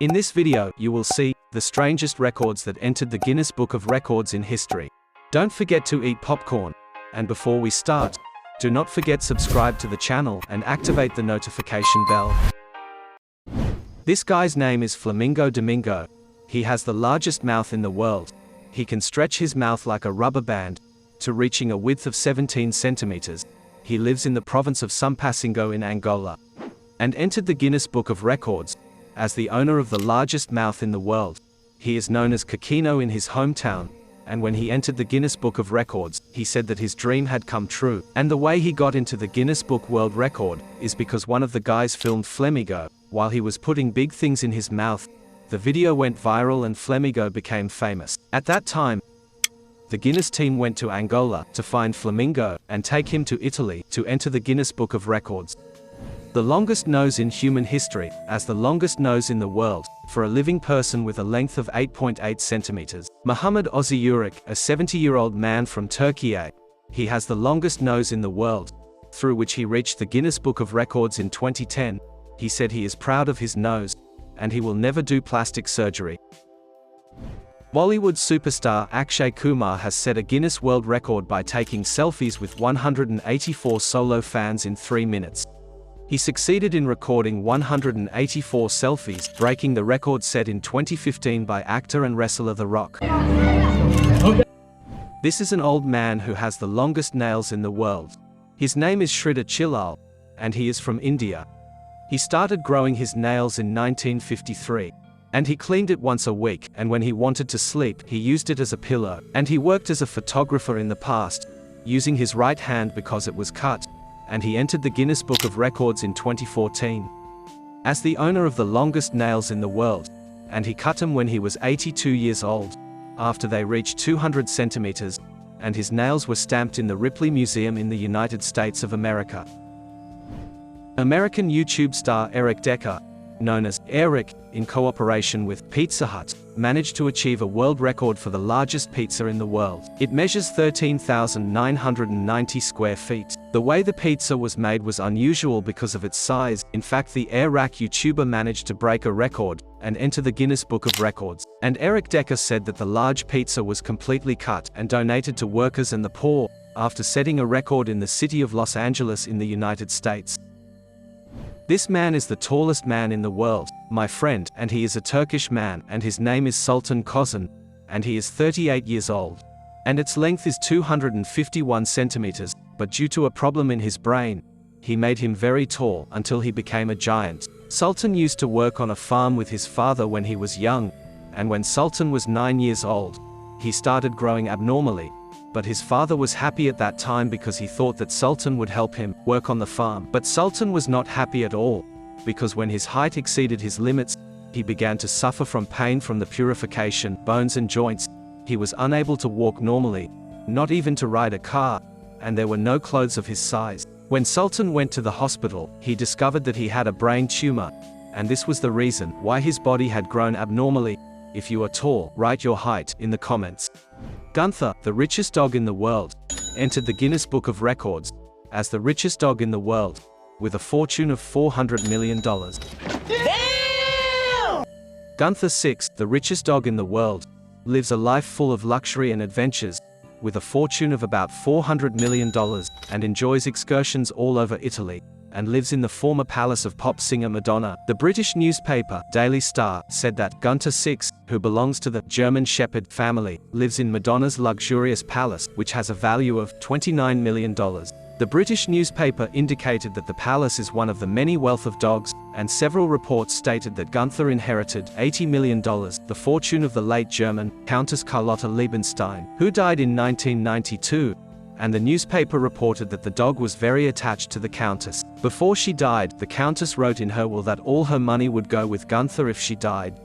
In this video, you will see the strangest records that entered the Guinness Book of Records in history. Don't forget to eat popcorn. And before we start, do not forget subscribe to the channel and activate the notification bell. This guy's name is Flamingo Domingo. He has the largest mouth in the world. He can stretch his mouth like a rubber band to reaching a width of 17 centimeters. He lives in the province of Flamingo in Angola and entered the Guinness Book of Records as the owner of the largest mouth in the world. He is known as Kikino in his hometown, and when he entered the Guinness Book of Records, he said that his dream had come true. And the way he got into the Guinness Book World Record is because one of the guys filmed Flamingo while he was putting big things in his mouth. The video went viral and Flamingo became famous. At that time, the Guinness team went to Angola to find Flamingo and take him to Italy to enter the Guinness Book of Records. The longest nose in human history, as the longest nose in the world, for a living person with a length of 8.8 centimeters. Muhammad Ozi Yurik, a 70-year-old man from Turkey. He has the longest nose in the world, through which he reached the Guinness Book of Records in 2010. He said he is proud of his nose, and he will never do plastic surgery. Bollywood superstar Akshay Kumar has set a Guinness World Record by taking selfies with 184 solo fans in 3 minutes. He succeeded in recording 184 selfies, breaking the record set in 2015 by actor and wrestler The Rock. This is an old man who has the longest nails in the world. His name is Sridhar Chillal, and he is from India. He started growing his nails in 1953. And he cleaned it once a week, and when he wanted to sleep, he used it as a pillow. And he worked as a photographer in the past, using his right hand because it was cut. And he entered the Guinness Book of Records in 2014 as the owner of the longest nails in the world, and he cut them when he was 82 years old, after they reached 200 centimeters, and his nails were stamped in the Ripley Museum in the United States of America. American YouTube star Eric Decker, known as Eric, in cooperation with Pizza Hut, managed to achieve a world record for the largest pizza in the world. It measures 13,990 square feet. The way the pizza was made was unusual because of its size. In fact, the Air Rack YouTuber managed to break a record and enter the Guinness Book of Records. And Eric Decker said that the large pizza was completely cut and donated to workers and the poor, after setting a record in the city of Los Angeles in the United States. This man is the tallest man in the world, my friend, and he is a Turkish man, and his name is Sultan Kozan, and he is 38 years old. And its length is 251 centimeters, but due to a problem in his brain, he made him very tall until he became a giant. Sultan used to work on a farm with his father when he was young, and when Sultan was 9 years old, he started growing abnormally. But his father was happy at that time because he thought that Sultan would help him work on the farm. But Sultan was not happy at all, because when his height exceeded his limits, he began to suffer from pain from the purification, bones and joints. He was unable to walk normally, not even to ride a car, and there were no clothes of his size. When Sultan went to the hospital, he discovered that he had a brain tumor, and this was the reason why his body had grown abnormally. If you are tall, write your height in the comments. Gunther, the richest dog in the world, entered the Guinness Book of Records as the richest dog in the world, with a fortune of $400 million. Damn! Gunther 6, the richest dog in the world, lives a life full of luxury and adventures, with a fortune of about $400 million, and enjoys excursions all over Italy, and lives in the former palace of pop singer Madonna. The British newspaper, Daily Star, said that Gunther 6, who belongs to the German Shepherd family, lives in Madonna's luxurious palace, which has a value of $29 million. The British newspaper indicated that the palace is one of the many wealth of dogs, and several reports stated that Gunther inherited $80 million, the fortune of the late German Countess Carlotta Liebenstein, who died in 1992. And the newspaper reported that the dog was very attached to the Countess. Before she died, the Countess wrote in her will that all her money would go with Gunther if she died.